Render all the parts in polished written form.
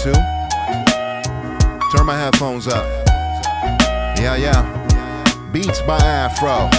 2. Turn my headphones up. Yeah. Beats by Afro.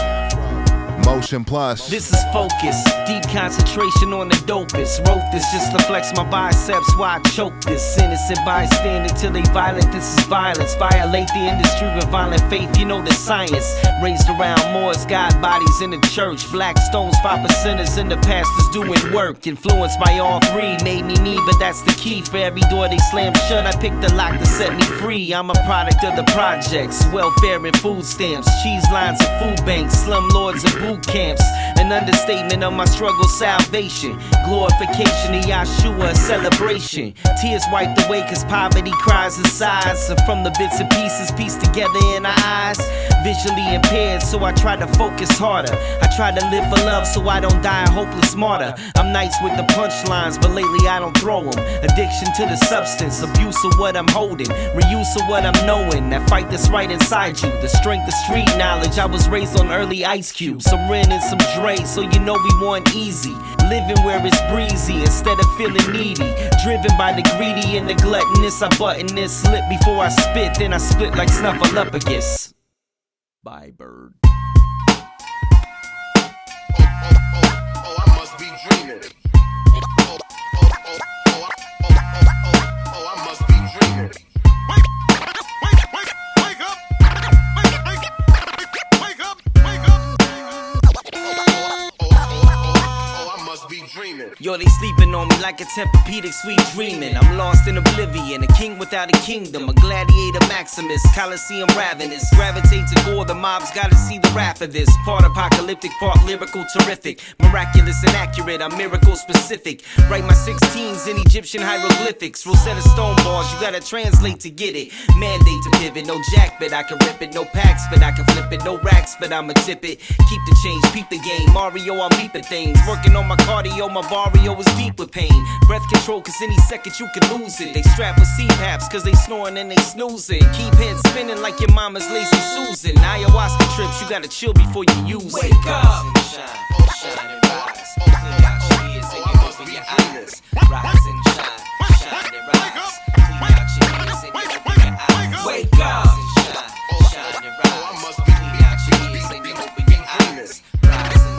MotionPlus. This is focus, deep concentration on the dopest. Wrote this just to flex my biceps while I choke this. Innocent bystander till they violent, this is violence. Violate the industry with violent faith, you know the science. Raised around Moors, God bodies in the church. Black stones, 5%ers and the pastors doing work. Influenced by all three, made me me, but that's the key. For every door they slam shut, I picked the lock to set me free. I'm a product of the projects, welfare and food stamps, cheese lines and food banks, slumlords and boot camps. An understatement of my struggle, salvation, glorification of Yahshua, a celebration. Tears wiped away cause poverty cries and sighs, and from the bits and pieces pieced together in our eyes. Visually impaired, so I try to focus harder. I try to live for love so I don't die a hopeless martyr. I'm nice with the punchlines, but lately I don't throw them. Addiction to the substance, abuse of what I'm holding, reuse of what I'm knowing. That fight that's right inside you, the strength of street knowledge. I was raised on early Ice Cube, some Ren and some Dre, so you know we want easy. Living where it's breezy instead of feeling needy. Driven by the greedy and the gluttonous, I button this slip before I spit, then I split like Snuffleupagus. Bye, bird. I must be dreaming. I must be dreaming. Wake up! I must be dreaming. Yo, they sleeping on me like a Tempur-Pedic, sweet dreaming. I'm lost in oblivion, a king without a kingdom, a gladiator maximus, Colosseum ravenous. Gravitate to gore, the mob's gotta see the wrath of this. Part apocalyptic, part lyrical, terrific. Miraculous and accurate, I'm miracle specific. Write my 16s in Egyptian hieroglyphics. Rosetta Stone bars, you gotta translate to get it. Mandate to pivot, no jack, but I can rip it. No packs, but I can flip it. No racks, but I'ma tip it. Keep the change, peep the game. Mario, I'm leaping things. Working on my cardio, my barrio is deep with pain. Breath control, cause any second you can lose it. They strap with CPAPs, cause they snoring and they snoozing. Keep head spinning like your mama's lazy Susan. Ayahuasca trips, you gotta chill before you use it. Wake up! Shine and rise. Clean out your ears and you open your eyes. Rise and shine and rise. Clean out your ears and you open your eyes. Wake up! Shine and rise. Clean out your ears and you open your eyes. Rise and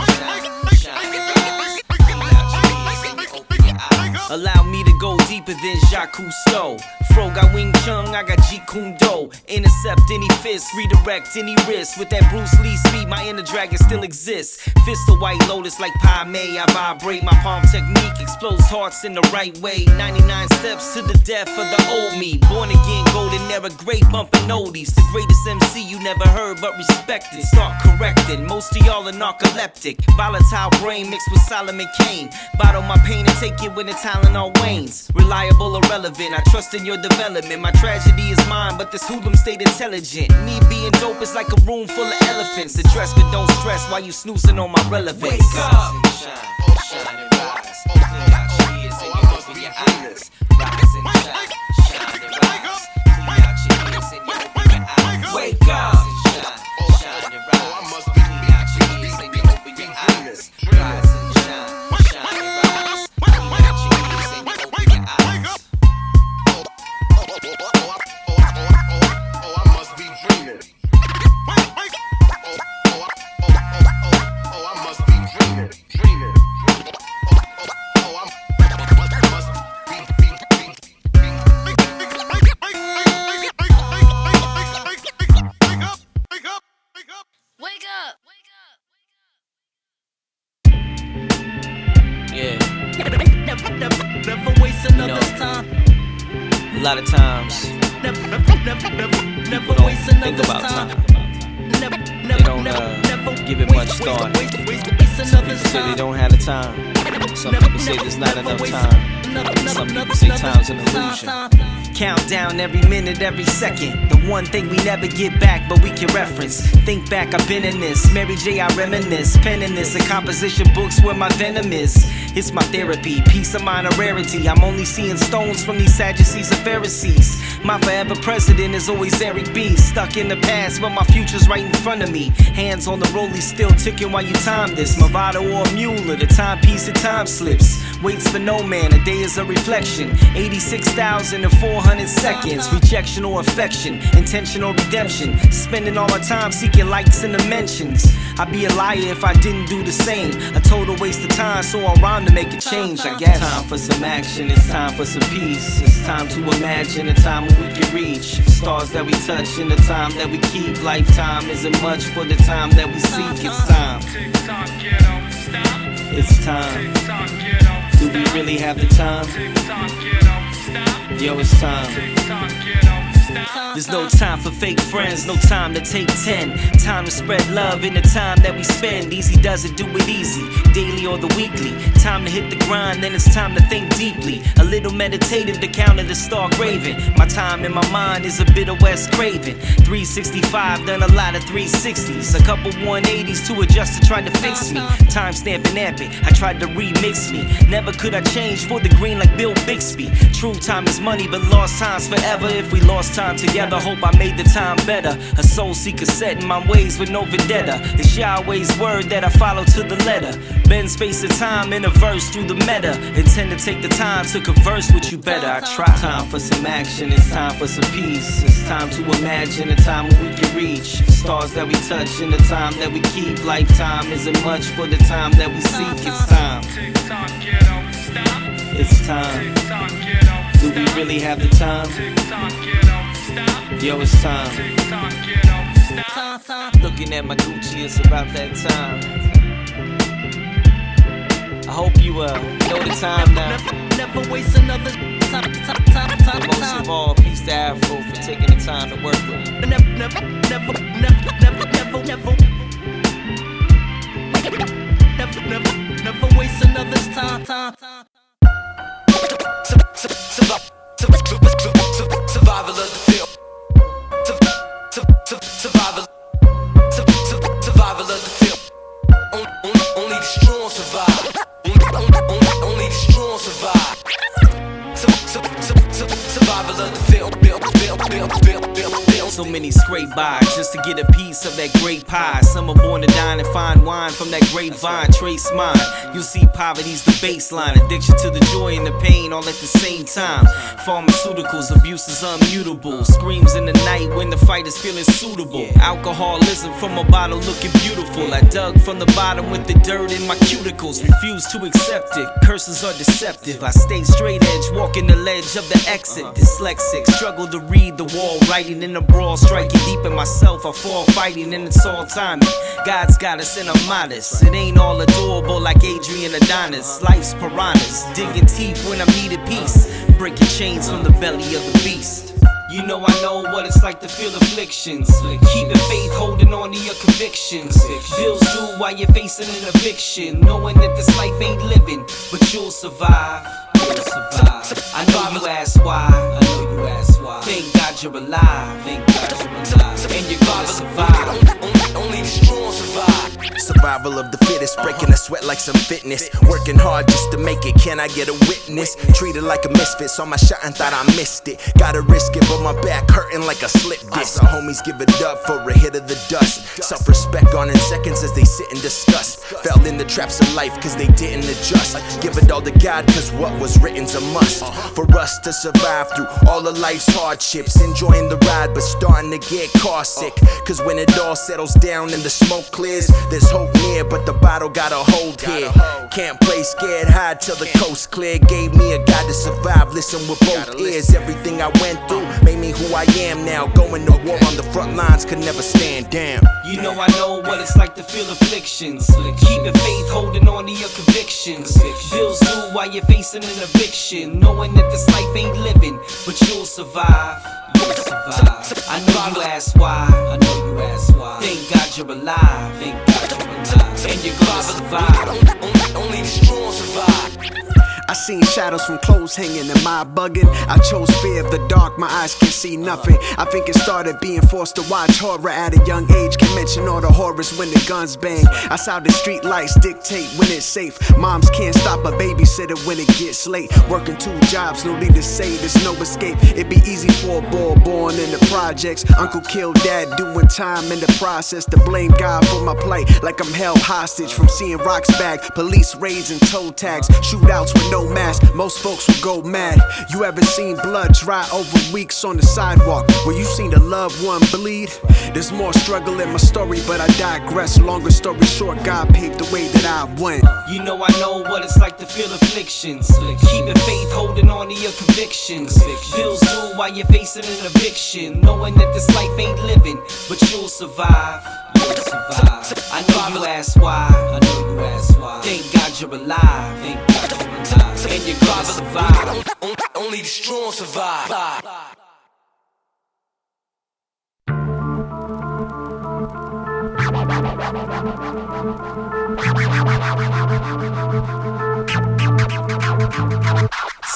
shine and rise. Clean out your ears and you open your eyes. Allow me to go deeper than Jacques Cousteau. Fro got Wing Chun, I got Jeet Kune Do. Intercept any fist, redirect any wrist. With that Bruce Lee speed, my inner dragon still exists. Fist of White Lotus like Pai Mei. I vibrate, my palm technique explodes hearts in the right way. 99 steps to the death of the old me. Born again, golden era, great bumping oldies. The greatest MC you never heard but respected. Start correcting, most of y'all are narcoleptic. Volatile brain mixed with Solomon Kane. Bottle my pain and take it when the Tylenol wanes. Reliable or relevant, I trust in your development. My tragedy is mine, but this hoodlum stayed intelligent. Me being dope is like a room full of elephants. Address but don't stress while you snoozing on my relevance. Wake up! Shine and rise. Clean out your ears and you open your eyes. Rise and shine and rise. Clean out your ears and you open your eyes. Wake up! Shine and rise. Clean out your ears and you open your eyes. Rise and shine and rise. Clean out your ears and you open your eyes. I must be dreaming. I must be dreaming. Wake up! Yeah, Never waste another time. a lot of times Never people don't waste think another about time. time. They don't give it much thought. Some people say they don't have the time. Some people say there's not enough time. Some people say time's an illusion. Countdown every minute, every second. The one thing we never get back, but we can reference. Think back, I've been in this. Mary J, I reminisce. Penning this in composition books where my venom is. It's my therapy, peace of mind a rarity. I'm only seeing stones from these Sadducees and Pharisees. My forever president is always Eric B. Stuck in the past, but my future's right in front of me. Hands on the rollie, still ticking while you time this. Movado or a mule, the timepiece of time slips. waits for no man, a day is a reflection. 86,400 seconds, rejection or affection, intentional redemption. Spending all my time seeking likes and the mentions. I'd be a liar if I didn't do the same. A total waste of time, so I'm rhyme to make a change, I guess. Time for some action, it's time for some peace. It's time to imagine a time when we can reach stars that we touch in the time that we keep. Lifetime isn't much for the time that we seek. It's time. It's time. Do we really have the time? Yo, it's time. There's no time for fake friends, no time to take 10. Time to spread love in the time that we spend. Easy does it, do it easy, daily or the weekly. Time to hit the grind, then it's time to think deeply. A little meditative to counter the star craving. My time in my mind is a bit of West craving. 365, done a lot of 360s. A couple 180s to adjust to try to fix me. Time stamping epic, I tried to remix me. Never could I change for the green like Bill Bixby. True time is money, but lost time's forever. If we lost time together, hope I made the time better. A soul seeker set in my ways with no vendetta. It's Yahweh's word that I follow to the letter. Bend space and time in a verse through the meta. Intend to take the time to converse with you better. I try. Time for some action, it's time for some peace. It's time to imagine a time when we can reach stars that we touch in the time that we keep. Lifetime isn't much for the time that we seek. It's time. It's time. Do we really have the time? Yo, it's time. Looking at my Gucci, it's about that time. I hope you know the time now. Never waste another time. And most of all, peace to Afro for taking the time to work with me. Never waste another's time. Survival of the field. Survival of the field. Only the strong survive. Only the strong survive. Survival of the field. So many scrape by just to get a piece of that great pie. Some are born to dine and find wine from that grapevine. Trace mine. You'll see poverty's the baseline. Addiction to the joy and the pain all at the same time. Pharmaceuticals, abuse is unmutable. Screams in the night when the fight is feeling suitable. Alcoholism from a bottle looking beautiful. I dug from the bottom with the dirt in my cuticles. Refuse to accept it. Curses are deceptive. I stay straight edge, walking the ledge of the exit. Dyslexic, struggle to read the wall, writing in the brawl. Striking deep in myself, I fall fighting and it's all timing. God's got us and I'm modest. It ain't all adorable like Adrian Adonis. Life's piranhas, digging teeth when I'm needed peace. Breaking chains from the belly of the beast. You know I know what it's like to feel afflictions. Keeping faith, holding on to your convictions. Bills due while you're facing an eviction. Knowing that this life ain't living, but you'll survive. I know you ask why. Thank God you're alive. And you're gonna survive. Only the strong survive. Survival of the fittest, breaking a sweat like some fitness. Working hard just to make it, can I get a witness? Treated like a misfit, saw my shot and thought I missed it. Gotta risk it, but my back hurting like a slip disc. Saw homies give it up for a hit of the dust. Self-respect gone in seconds as they sit and discuss. Fell in the traps of life cause they didn't adjust. Give it all to God cause what was written's a must. For us to survive through all of life's hardships. Enjoying the ride but starting to get car sick. Cause when it all settles down and the smoke clears, there's hope near but the bottle got a hold here. Can't play scared hide till the coast clear. Gave me a guide to survive, listen with both ears. Everything I went through made me who I am now. Going to war on the front lines could never stand down. You know I know what it's like to feel afflictions. Keeping faith, holding on to your convictions. Bills due while you're facing an eviction. Knowing that this life ain't living, but you'll survive. I know you ask why. Thank God you're alive. And you're gonna survive. Only the strong survive. I seen shadows from clothes hanging, am I bugging? I chose fear of the dark, my eyes can see nothing. I think it started being forced to watch horror at a young age. Can mention all the horrors when the guns bang. Outside the street lights dictate when it's safe. Moms can't stop a babysitter when it gets late. Working 2 jobs, no need to say there's no escape. It'd be easy for a boy born in the projects. Uncle killed dad doing time in the process. To blame God for my plight like I'm held hostage from seeing rocks back. Police raids and toe tags. Shootouts with no mask. Most folks will go mad. You ever seen blood dry over weeks on the sidewalk? Where you seen a loved one bleed? There's more struggle in my story, but I digress. Longer story short, God paved the way that I went. You know I know what it's like to feel afflictions. Keeping faith, holding on to your convictions. Bills due while you're facing an eviction. Knowing that this life ain't living, but you'll survive. You'll survive. I know you ask why. I know you ask why. Thank God you're alive. Thank God you're alive. And you're gonna survive. Only the strong survive.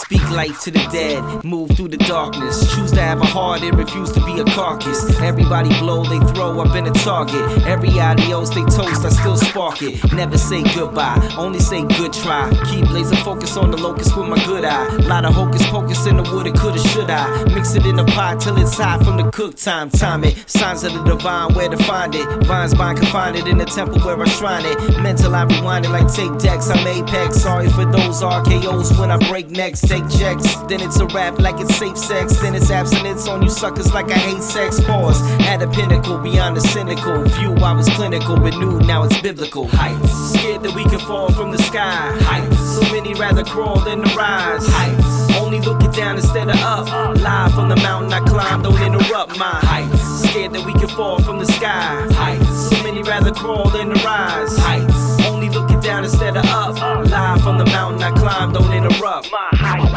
Speak life to the dead, move through the darkness. Choose to have a heart and refuse to be a carcass. Everybody blow, they throw, I've been a target. Every adios they toast, I still spark it. Never say goodbye, only say good try. Keep laser focus on the locust with my good eye. Lot of hocus pocus in the woulda, coulda, shoulda. Mix it in the pot till it's hot from the cook time. Time it, signs of the divine, where to find it. Vines bind, confine it in the temple where I shrine it. Mental, I rewind it like tape decks, I'm apex. Sorry for those RKOs when I break necks. Take checks, then it's a rap like it's safe sex. Then it's abstinence on you suckers like I hate sex. Pause, at a pinnacle beyond the cynical view. I was clinical, renewed, now it's biblical. Heights, scared that we can fall from the sky. Heights, so many rather crawl than to rise. Heights, only looking down instead of up. Live from the mountain I climb, don't interrupt my heights. Scared that we can fall from the sky. Heights, so many rather crawl than to rise. Heights, only looking down instead of up. Live from the mountain I climb, don't interrupt my heights.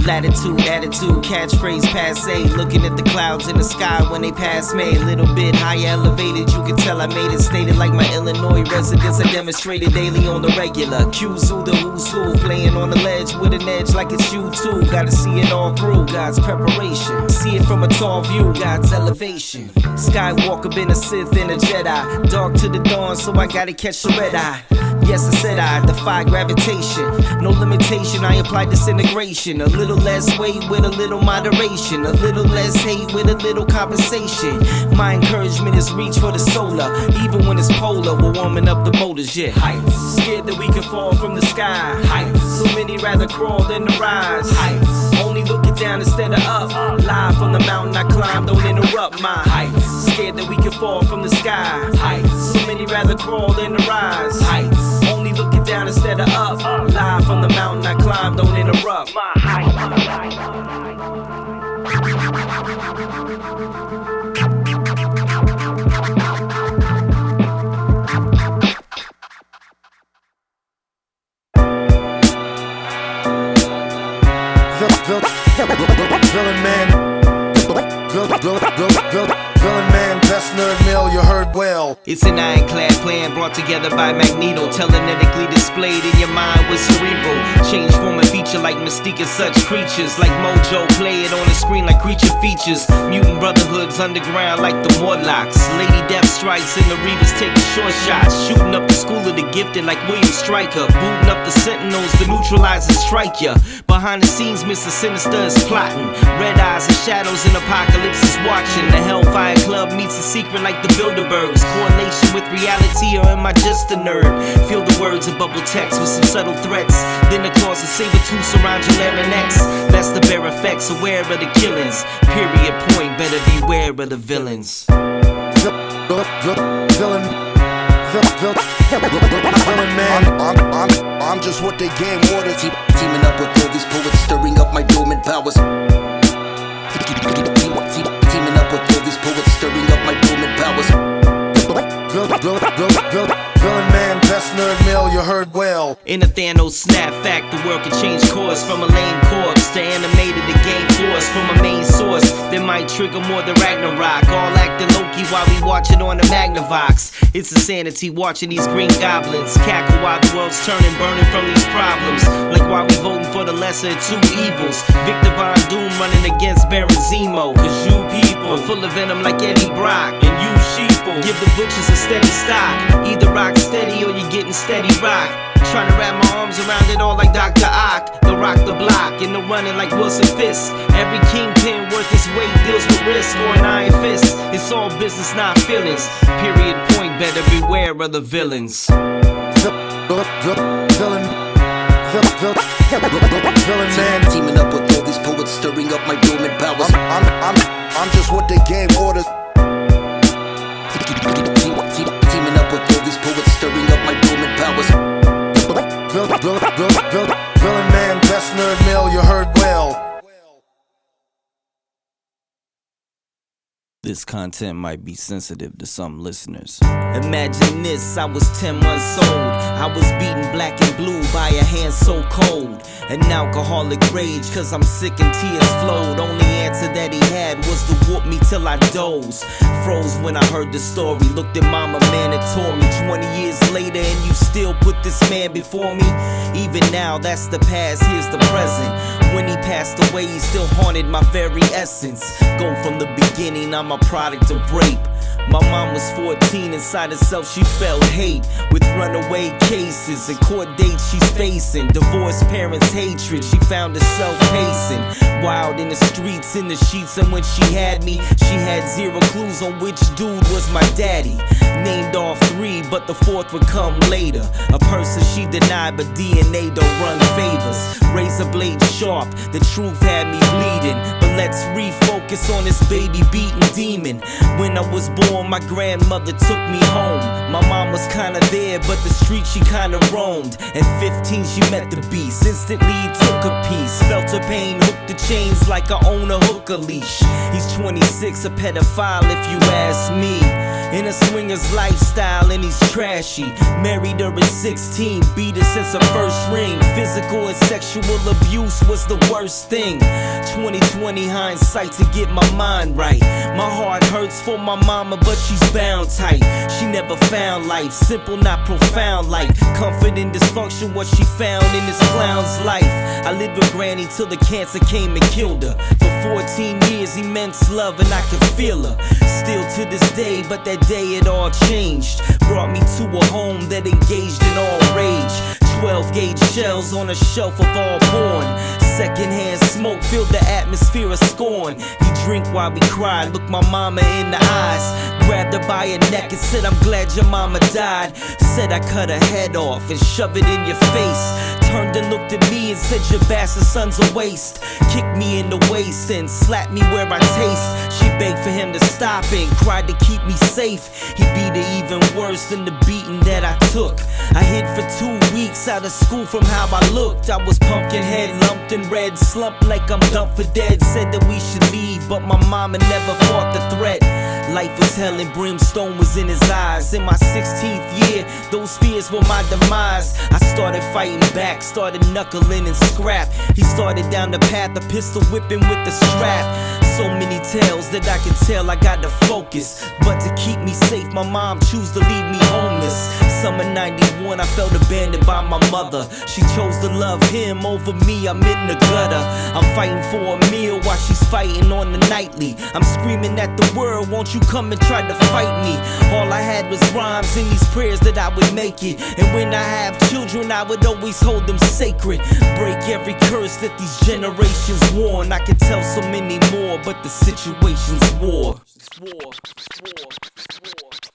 Latitude, attitude, catchphrase, passe. Looking at the clouds in the sky when they pass me. A little bit higher elevated, you can tell I made it. Stated like my Illinois residence, I demonstrated daily on the regular. Q's who the who's who, playing on the ledge with an edge like it's you too. Gotta see it all through, God's preparation. See it from a tall view, God's elevation. Skywalker been a Sith and a Jedi. Dark to the dawn, so I gotta catch the red eye. Yes, I said I defy gravitation. No limitation, I apply disintegration. A little less weight with a little moderation. A little less hate with a little compensation. My encouragement is reach for the solar. Even when it's polar, we're warming up the motors, yeah. Heights, scared that we can fall from the sky. Heights, so many rather crawl than to rise. Heights, only looking down instead of up. Live from the mountain I climb, don't interrupt my heights. Scared that we can fall from the sky. Heights, so many rather crawl than to rise. Heights, only looking down instead of up. Live from the mountain I climb, don't interrupt my heights. Villain man, villain man, best nerd mill, you heard well. It's an ironclad plan brought together by Magneto, telenetically displayed in your mind with cerebral. Change form and feature like Mystique and such creatures. Like Mojo, play it on the screen like creature features. Mutant brotherhoods underground like the Morlocks. Lady Death strikes and the Reavers taking short shots. Shooting up the school of the gifted like William Stryker. Booting up the Sentinels to neutralize and strike ya. Behind the scenes, Mr. Sinister is plotting. Red eyes and shadows and apocalypse is watching. The Hellfire Club meets the secret like the Bilderbergs. Correlation with reality, or am I just a nerd? Feel the words of bubble text with some subtle threats. Then across the saber-tooth surround your larynx. That's the bare effects, aware of the killings. Period point, better beware of the villains. Villain man, I'm just what they game orders. Teaming up with all these poets, stirring up my dormant powers. Teaming up with all these poets, stirring up my dormant powers. Villain man, best nerd mill, you heard well. In a Thanos snap fact, the world can change course from a lame corpse monster animated the game force from a main source that might trigger more than Ragnarok. All acting Loki while we watch it on the Magnavox. It's insanity watching these green goblins cackle while the world's turning, burning from these problems. Like why we voting for the lesser of two evils. Victor Von Doom running against Baron Zemo. Cause you people are full of venom like Eddie Brock. And you sheeple give the butchers a steady stock. Either rock steady or you're getting steady rock. Trying to wrap my arms around it all like Dr. Ock. The rock the block, and the running like Wilson Fisk. Every kingpin worth his weight deals with risk or an iron fist. It's all business, not feelings. Period point, better beware of the villains. Villain man. Teaming up with all these poets, stirring up my dormant powers. I'm just what the game orders. Teaming up with all these poets, stirring up my dormant powers. Villain man, best nerd mail you heard well. This content might be sensitive to some listeners. Imagine this, I was 10 months old. I was beaten black and blue by a hand so cold. An alcoholic rage, cause I'm sick and tears flowed. Only answer that he had was to whoop me till I doze. Froze when I heard the story. Looked at mama, man, it tore me. 20 years later and you still put this man before me. Even now, that's the past, here's the present. When he passed away, he still haunted my very essence. Go from the beginning, I'm a product of rape. My mom was 14, inside herself she felt hate. With runaway cases and court dates she's facing. Divorced parents' hatred, she found herself pacing. Wild in the streets, in the sheets, and when she had me, she had zero clues on which dude was my daddy. Named off 3, but the 4th would come later. A person she denied, but DNA don't run favors. Razor blade sharp, the truth had me bleeding. But let's refocus on this baby beating demon. When I was born, my grandmother took me home. My mom was kinda there, but the street she kinda roamed. At 15 she met the beast, instantly took a piece. Felt her pain, hooked the chains like I own a hooker leash. He's 26, a pedophile if you ask me. In a swinger's lifestyle and he's trashy. Married her at 16, beat her since her first ring. Physical and sexual abuse was the worst thing. 2020 hindsight to get my mind right. My heart hurts for my mama, but she's bound tight. She never found life, simple not profound like comfort in dysfunction, what she found in this clown's life. I lived with granny till the cancer came and killed her. For 14 years, immense love and I could feel her. Still to this day, but that day it all changed. Brought me to a home that engaged in all rage. 12 gauge shells on a shelf of all porn. Secondhand smoke filled the atmosphere of scorn. He drink while we cried, looked my mama in the eyes. Grabbed her by her neck and said, I'm glad your mama died. Said I cut her head off and shove it in your face. Turned and looked at me and said, your bastard son's a waste. Kicked me in the waist and slapped me where I taste. She begged for him to stop and cried to keep me safe. He beat her even worse than the beating that I took. I hid for 2 weeks out of school from how I looked. I was pumpkin head, lumped in red, slumped like I'm dumped for dead. Said that we should leave, but my mama never fought the threat. Life was hell and brimstone was in his eyes. In my 16th year, those fears were my demise. I started fighting back, started knuckling and scrap. He started down the path of pistol whipping with the strap. So many tales that I can tell I got to focus. But to keep me safe, my mom chose to leave me homeless. Summer 91, I felt abandoned by my mother. She chose to love him over me, I'm in the gutter. I'm fighting for a meal while she's fighting on the nightly. I'm screaming at the world, won't you come and try to fight me? All I had was rhymes in these prayers that I would make it. And when I have children, I would always hold them sacred. Break every curse that these generations worn. I could tell so many more, but the situation's war.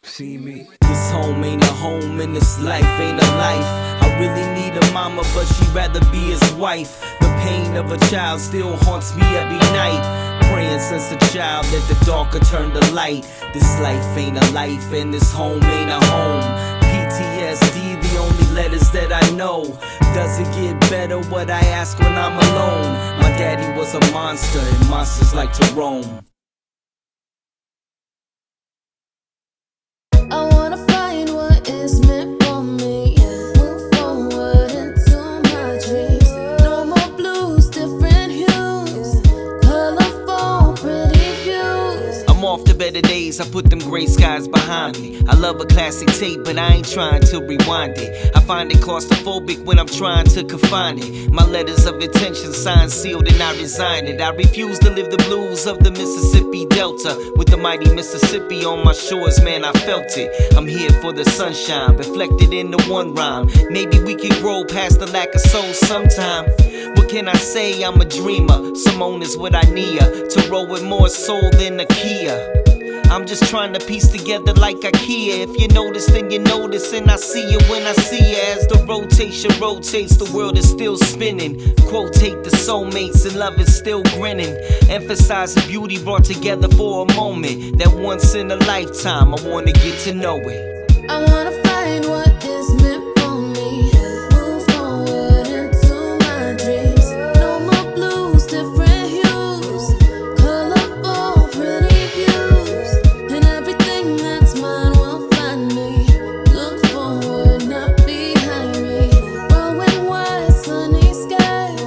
See me? This home ain't a home and this life ain't a life. I really need a mama, but she'd rather be his wife. The pain of a child still haunts me every night. Praying since a child that the darker turn to light. This life ain't a life and this home ain't a home. PTSD, the only letters that I know. Does it get better what I ask when I'm alone? My daddy was a monster and monsters like to roam. I wanna find what is meant for me. Move forward into my dreams. No more blues, different hues. days, I put them gray skies behind me. I love a classic tape, but I ain't trying to rewind it. I find it claustrophobic when I'm trying to confine it. My letters of intention signed, sealed, and I resign it. I refuse to live the blues of the Mississippi Delta. With the mighty Mississippi on my shores, man, I felt it. I'm here for the sunshine, reflected in the one rhyme. Maybe we can grow past the lack of soul sometime. What can I say? I'm a dreamer. Simone is what I need to roll with more soul than a Kia. I'm just trying to piece together like IKEA. If you notice, then you notice, and I see you when I see you. As the rotation rotates, the world is still spinning. Quotate the soulmates, and love is still grinning. Emphasize the beauty brought together for a moment. That once in a lifetime, I wanna get to know it. I wanna find what is meant for me. Move forward into my dreams. No more blues, different hues. Colorful, pretty views. And everything that's mine will find me. Look forward, not behind me. Growing wide, sunny skies.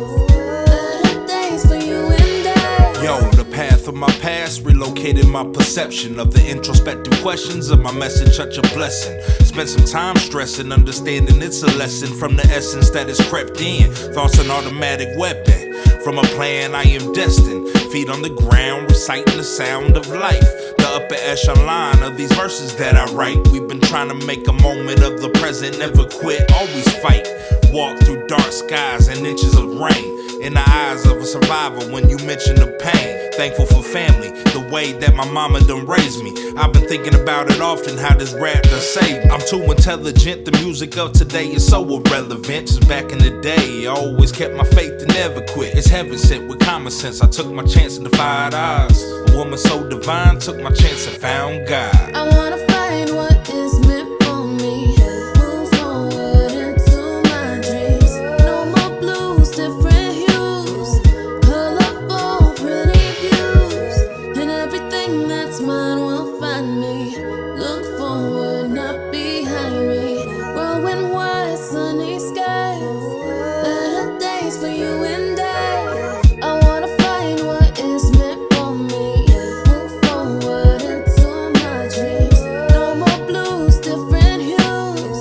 Better days for you and I. Yo, the path of my past relocated my perception of the introspective questions of my message. Such a blessing. Spent some time stressing, understanding it's a lesson from the essence that has crept in. Thoughts an automatic weapon. From a plan I am destined. Feet on the ground, reciting the sound of life. The upper echelon of these verses that I write. We've been trying to make a moment of the present. Never quit, always fight. Walk through dark skies and inches of rain. In the eyes of a survivor when you mention the pain. Thankful for family, the way that my mama done raised me. I've been thinking about it often, how this rap done saved me. I'm too intelligent, the music of today is so irrelevant. Just back in the day, I always kept my faith and never quit. It's heaven sent with common sense, I took my chance and defied odds. A woman so divine, took my chance and found God. I wanna find what is meant for me. Move forward into my dreams. No more blues, different hues. Colorful, pretty views. And everything that's mine will find me. Look forward, not behind me. Growing wide, sunny skies. Better days for you and I. I wanna find what is meant for me. Move forward into my dreams. No more blues, different hues.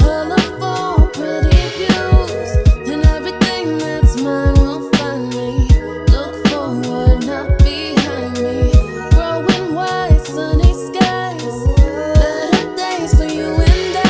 Colorful, pretty views. And everything that's mine will find me. Look forward, not behind me. Growing wide, sunny skies. Better days for you and I.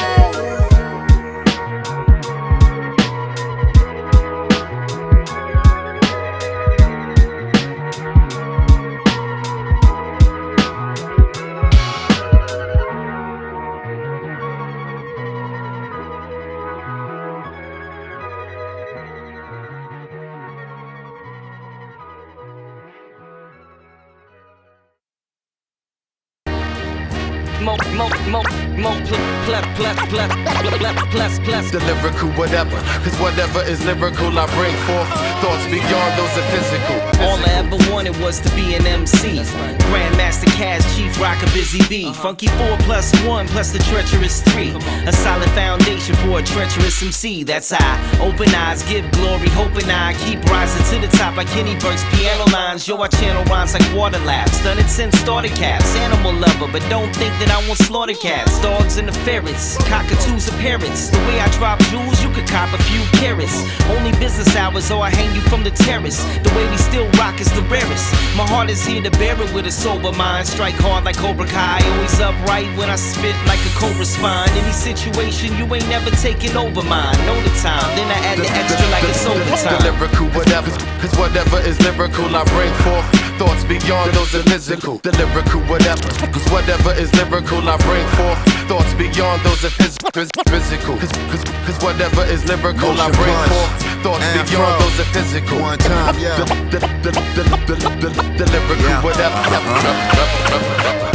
Plus. The lyrical whatever, cause whatever is lyrical I bring forth. Thoughts beyond those are physical. All I ever wanted was to be an MC. Grandmaster Cash, Chief Rocker, Busy Bee. Funky 4+1 plus the treacherous 3. A solid foundation for a treacherous MC. That's I. Open eyes, give glory, hoping I keep rising to the top like Kenny Burke's piano lines. Yo, I channel rhymes like water laps. Done it since starter caps. Animal lover, but don't think that I want slaughter cats. Dogs and the ferrets, cockatoos and parrots. The way I drop jewels, you could cop a few carrots. Only business hours, or I hang you from the terrace. The way we still rock is the rarest. My heart is here to bear it with a sober mind. Strike hard like Cobra Kai, always upright when I spit like a cobra spine. Any situation, you ain't never taking over mine. Know the time, then I add the extra like it's overtime. The lyrical whatever, cause whatever is lyrical I bring forth. Thoughts beyond those are physical. The lyrical whatever, cause whatever is lyrical I bring forth. Thoughts beyond those are physical. Cause whatever is lyrical I bring forth. Thoughts beyond those are physical. One time, yeah. The lyrical whatever.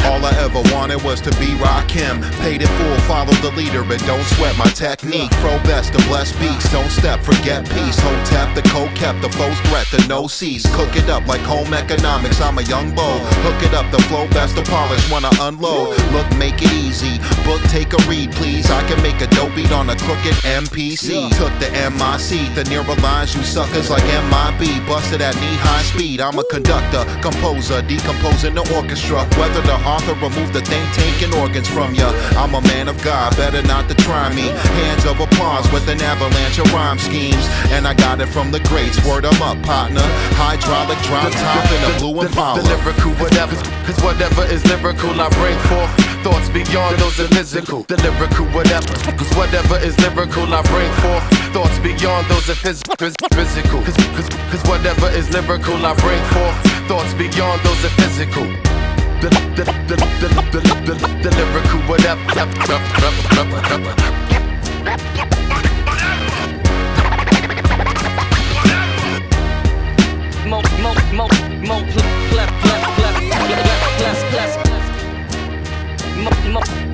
All I ever wanted was to be Rakim. Paid it full, follow the leader, but don't sweat my technique. Throw best to bless beats, don't step, forget peace. Hotep, the cold kept, the foe's threat, the no cease. Cook it up like home economics. economics, I'm a young beau. Hook it up, the flow best to polish, wanna unload. Look, make it easy. Book, take a read, please. I can make a dope beat on a crooked MPC. Took the MIC, the nearer lines, you suckers like MIB. Busted at knee-high speed. I'm a conductor, composer, decomposing the orchestra. Whether the author remove the thing taking organs from ya. I'm a man of God, better not to try me. Hands of applause with an avalanche of rhyme schemes. And I got it from the greats, word 'em up, partner. Hydraulic drop top in a blue Impala. The lyrical whatever, cause whatever is lyrical I bring forth. Thoughts beyond those are physical. The lyrical whatever, cause whatever is lyrical I bring forth. Thoughts beyond those are physical. Cause whatever is lyrical I bring forth. Thoughts beyond those are physical. The lyrical whatever.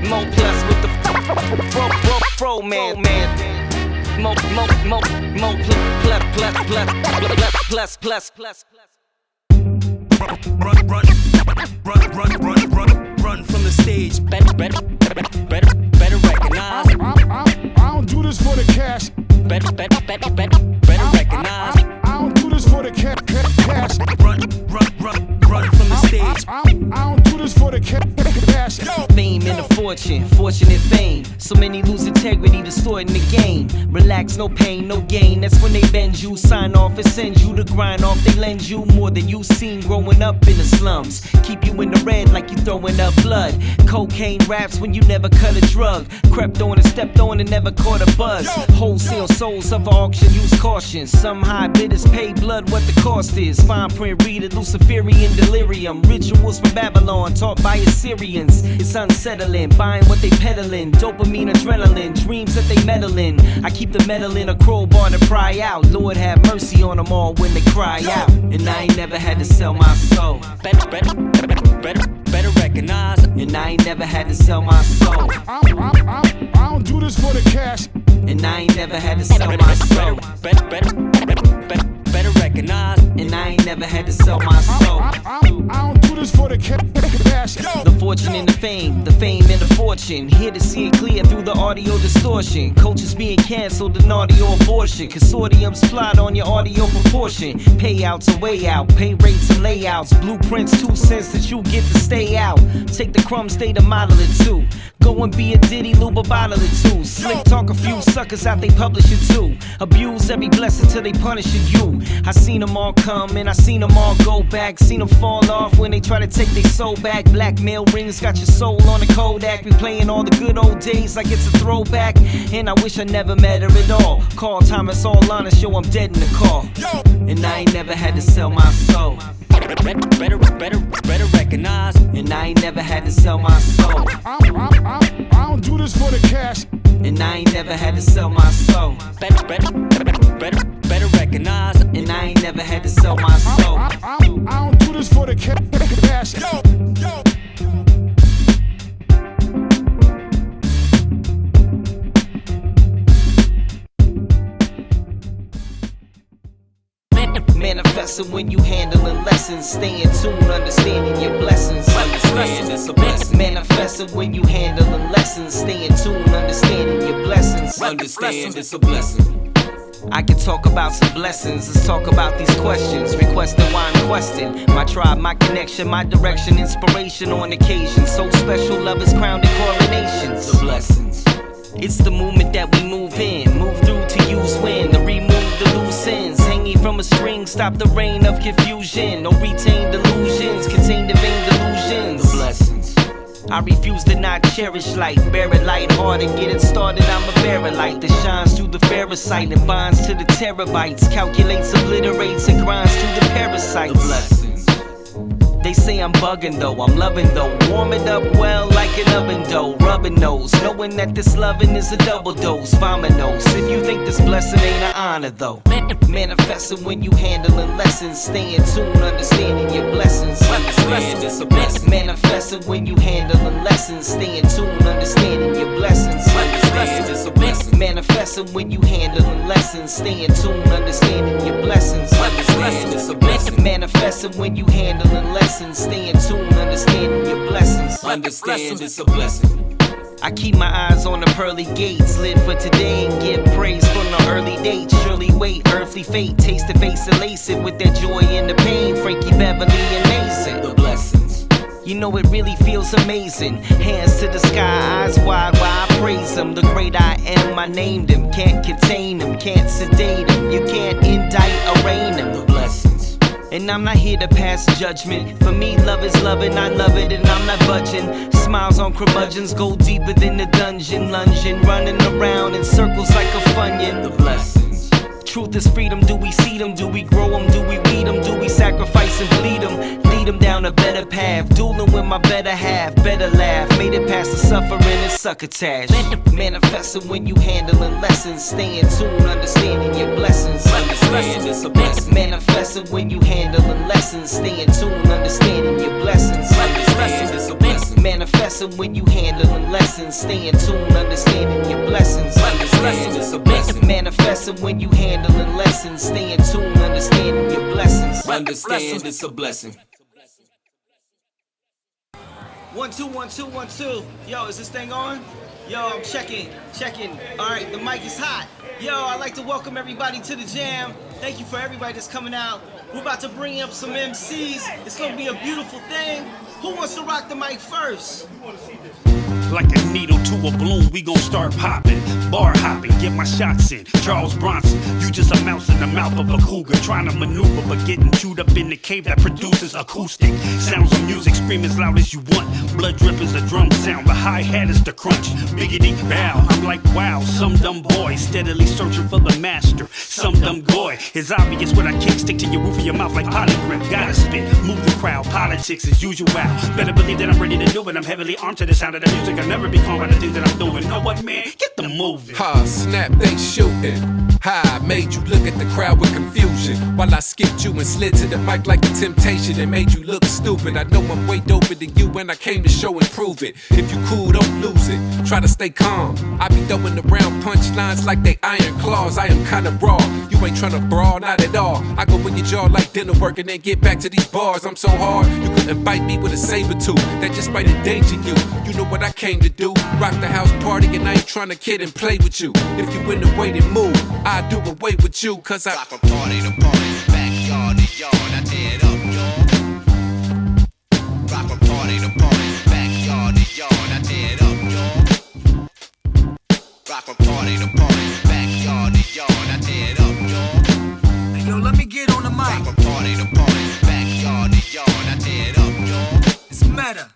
MotionPlus with the fro man. MotionPlus. Run from the stage. Better recognize. I don't do this for the cash. Better recognize. I don't do this for the cash. Run from the stage. I don't do this for the cash. Fame and a fortune and fame. So many lose integrity, distorting the game. Relax, no pain, no gain. That's when they bend you, sign off and send you to grind off. They lend you more than you seen growing up in the slums. Keep you in the red like you throwing up blood. Cocaine raps when you never cut a drug. Crept on and stepped on and never caught a buzz. Wholesale souls of auction, use caution. Some high bidders pay blood what the cost is. Fine print reader, Luciferian delirium. Rituals from Babylon taught by Assyrians. It's unsettling, buying what they peddling. Dopamine, adrenaline, dreams that they meddle in. I keep the metal in a crowbar to pry out. Lord have mercy on them all when they cry out. And I ain't never had to sell my soul. Better recognize. And I ain't never had to sell my soul. I don't do this for the cash. And I ain't never had to sell my soul. Better recognize. And I ain't never had to sell my soul. I don't do this for the cash. The fortune and the fame and the fortune. Here to see it clear through the audio distortion. Coaches being cancelled, an audio abortion. Consortiums plot on your audio proportion. Payouts are way out, pay rates and layouts. Blueprints, 2 cents that you get to stay out. Take the crumbs, stay to model it too. Go and be a Diddy, lube a bottle or two. Slick talk a few suckers out, they publish it too. Abuse every blessing till they punishing you. I seen them all come and I seen them all go back. Seen them fall off when they try to take their soul back. Blackmail rings got your soul on the Kodak. Replaying all the good old days like it's a throwback. And I wish I never met her at all. Call Thomas, all honest, yo, I'm dead in the call. And I ain't never had to sell my soul. Better recognize. And I ain't never had to sell my soul. I don't do this for the cash. And I ain't never had to sell my soul. Better recognize. And I ain't never had to sell my soul. I don't do this for the cash. Manifesting when you handling lessons. Stay in tune, understanding your blessings. Understand it's a blessing. Manifesting when you handling lessons. Stay in tune, understanding your blessings. Understand it's a blessing. I can talk about some blessings, let's talk about these questions. Requesting why I'm questing my tribe, my connection, my direction, inspiration on occasion. So special, love is crowned in coronations. The blessings. It's the movement that we move in, move through to use win, to remove the loose ends. Hanging from a string, stop the reign of confusion. No retain delusions, contain the vain delusions. The blessings. I refuse to not cherish life, bear it light-hearted, get it started, I'm a bearer light that shines through the fairer sight and binds to the terabytes, calculates, obliterates, and grinds through the parasites. The blessings. They say I'm bugging though, I'm loving though. Warm it up well like an oven dough. Rubbing nose, knowing that this loving is a double dose. Vominos, if you think this blessing ain't an honor though. Manifesting when you handling lessons. Stay in tune, understanding your blessings. Understand it's a blessing. Manifesting when you handling lessons. Stay in tune, understanding your blessings. Understand it's a blessing. Manifesting when you handling lessons. Stay in tune, understanding your blessings. Understand Understand it's a blessing. Manifesting when you handling lessons. Stay in tune, understanding your blessings. Understand it's a blessing. I keep my eyes on the pearly gates. Live for today and give praise from the early dates. Surely wait, earthly fate. Taste the face and lace it with that joy and the pain. Frankie Beverly and Mason. The blessings. You know it really feels amazing. Hands to the sky, eyes wide while I praise him. The great I am, I named him. Can't contain him, can't sedate him. You can't indict, arraign him. The blessings. And I'm not here to pass judgment. For me, love is love and I love it and I'm not budging. Smiles on curmudgeons go deeper than the dungeon. Lunging, running around in circles like a funyun. The blessings. Truth is freedom. Do we see them? Do we grow them? Do we weed them? Do we sacrifice and bleed them? Lead them down a better path. Dueling with my better half. Better laugh. Made it past the suffering and succotash. Manifesting when you handling lessons. Stay in tune, understanding your blessings. Understand it's a blessing. Manifesting when you handling lessons. Stay in tune, understanding your blessings. Understand it's a blessing. Manifesting when you handling lessons. Stay in tune, understanding your blessings. Understand it's a blessing. Manifesting when you handling lessons. Stay in tune, understanding your blessings. Understand it's a blessing. 1 2 1 2 1 2. Yo, is this thing on? Yo, I'm checking. All right, the mic is hot. Yo, I'd like to welcome everybody to the jam. Thank you for everybody that's coming out. We're about to bring up some MCs. It's gonna be a beautiful thing. Who wants to rock the mic first? Like a needle to a balloon, we gon' start popping. Bar hopping, get my shots in. Charles Bronson, you just a mouse in the mouth of a cougar, trying to maneuver, but getting chewed up in the cave that produces acoustic sounds of music. Scream as loud as you want. Blood drip is the drum sound, the hi-hat is the crunch. Biggity bow, I'm like wow, some dumb boy steadily searching for the master. Some dumb boy, it's obvious when I kick, stick to your roof of your mouth like poly grip. Gotta spit, move the crowd, politics as usual. Better believe that I'm ready to do it. I'm heavily armed to the sound of the music. I'll never be calm by the things that I'm doing. Know what, man? Get the moving. Ha, snap, they shooting. Ha, made you look at the crowd with confusion. While I skipped you and slid to the mic like a temptation and made you look stupid. I know I'm way doper than you and I came to show and prove it. If you cool, don't lose it. Try to stay calm. I be throwing around punchlines like they iron claws. I am kinda raw. You ain't tryna brawl, not at all. I go in your jaw like dinner work and then get back to these bars. I'm so hard, you couldn't bite me with a saber tooth. That just might endanger you. You know what I came to do. Rock the house party and I ain't tryna kid and play with you. If you in the way to move, I do away with you. Cause I rock from party to party, backyard to yard, I tear it up, y'all. Rock from party to party, backyard to yard, I tear it up, y'all. Rock from party to party, backyard to yard, I tear it up, y'all. Hey, yo, let me get on the mic. Rock from party to party, backyard to yard, I tear it up, y'all. It's Metah.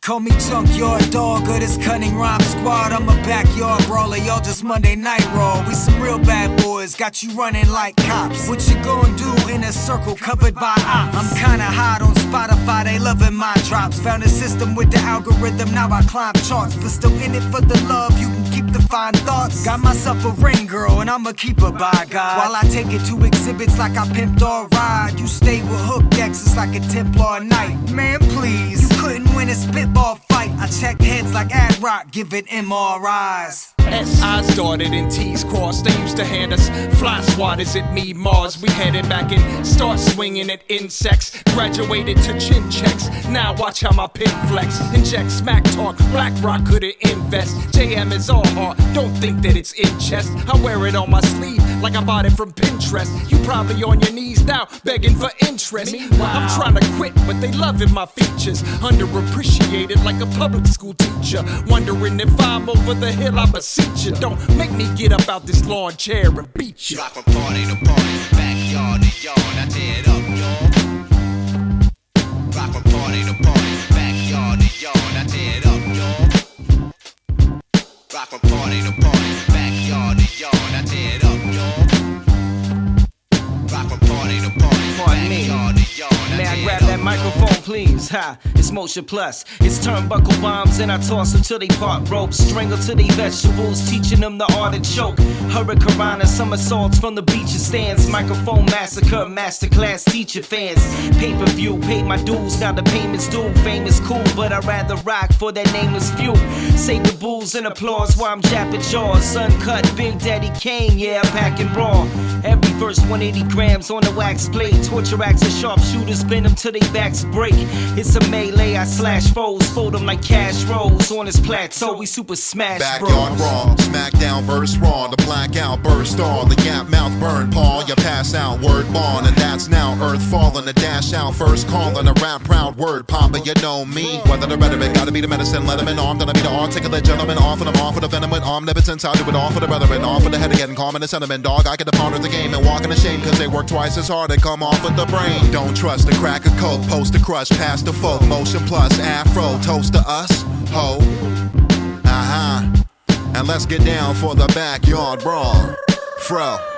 Call me junkyard dog or this cunning rhyme squad. I'm a backyard brawler, y'all just Monday Night Raw. We some real bad boys, got you running like cops. What you gonna do in a circle covered by ops? I'm kinda hot on Spotify, they loving my drops. Found a system with the algorithm, now I climb charts. But still in it for the love, you can keep the fine thoughts. Got myself a ring girl and I'ma keep her by God. While I take it to exhibits like I pimped or ride. You stay with hook decks, it's like a Templar night. Man, please, you couldn't win a spitball fight. I check heads like Ad Rock, give it MRIs. S.O.S started and T's crossed. They used to hand us fly swatters at me Mars. We headed back and start swinging at insects. Graduated to chin checks. Now watch how my pin flex. Inject smack talk. Black Rock couldn't invest. JM is all heart. Don't think that it's in chest. I wear it on my sleeve like I bought it from Pinterest. You probably on your knees now begging for interest. Meanwhile, I'm trying to quit, but they loving my features. Underappreciated like a public school teacher. Wondering if I'm over the hill, I beseech you. Don't make me get up out this lawn chair and beat you. Rock from party to party, backyard to yard, I tear it up, y'all. Rock from party to party, backyard to yard, I tear it up, y'all. Rock from party to party, backyard to yard, I tear it up, y'all. Rock from party to party, backyard to yard, I tear it up. May I grab that microphone, please? please. Ha, it's MotionPlus. It's turnbuckle bombs and I toss them till they part ropes. Strangle till they vegetables, teaching them the art of choke. Hurricane, somersaults from the beaches stands. Microphone massacre, masterclass teacher fans. Pay-per-view, paid my dues, now the payments due. Fame is cool, but I'd rather rock for that nameless few. Save the bulls and applause while I'm japping jaws. Uncut, Big Daddy Kane, yeah, I'm packing raw. Every verse 180 grams on the wax blade. Torture acts and sharpshooters, bend them till they backs break. It's a melee, I slash foes, fold them like cash rolls. On this plateau, we super smash Backyard bros. brawl, smackdown verse raw. The blackout burst all, the gap mouth burn Paul. You pass out, word born, and that's now earth falling. The dash out, first calling, a rap proud word papa. You know me, whether the rhetoric, gotta be the medicine. Let him in armed, gonna be the articulate gentleman. Off and I'm off with the venom with omnipotence. I'll do it all for the brethren, off with the head again, calm in the sentiment. Dog, I get the ponder the game and walk in the shame, cause they work twice as hard and come off with the brain. Don't trust the crack of coke, post the crush, pass the folk. MotionPlus, afro, toast to us, ho. And let's get down for the backyard brawl. Fro.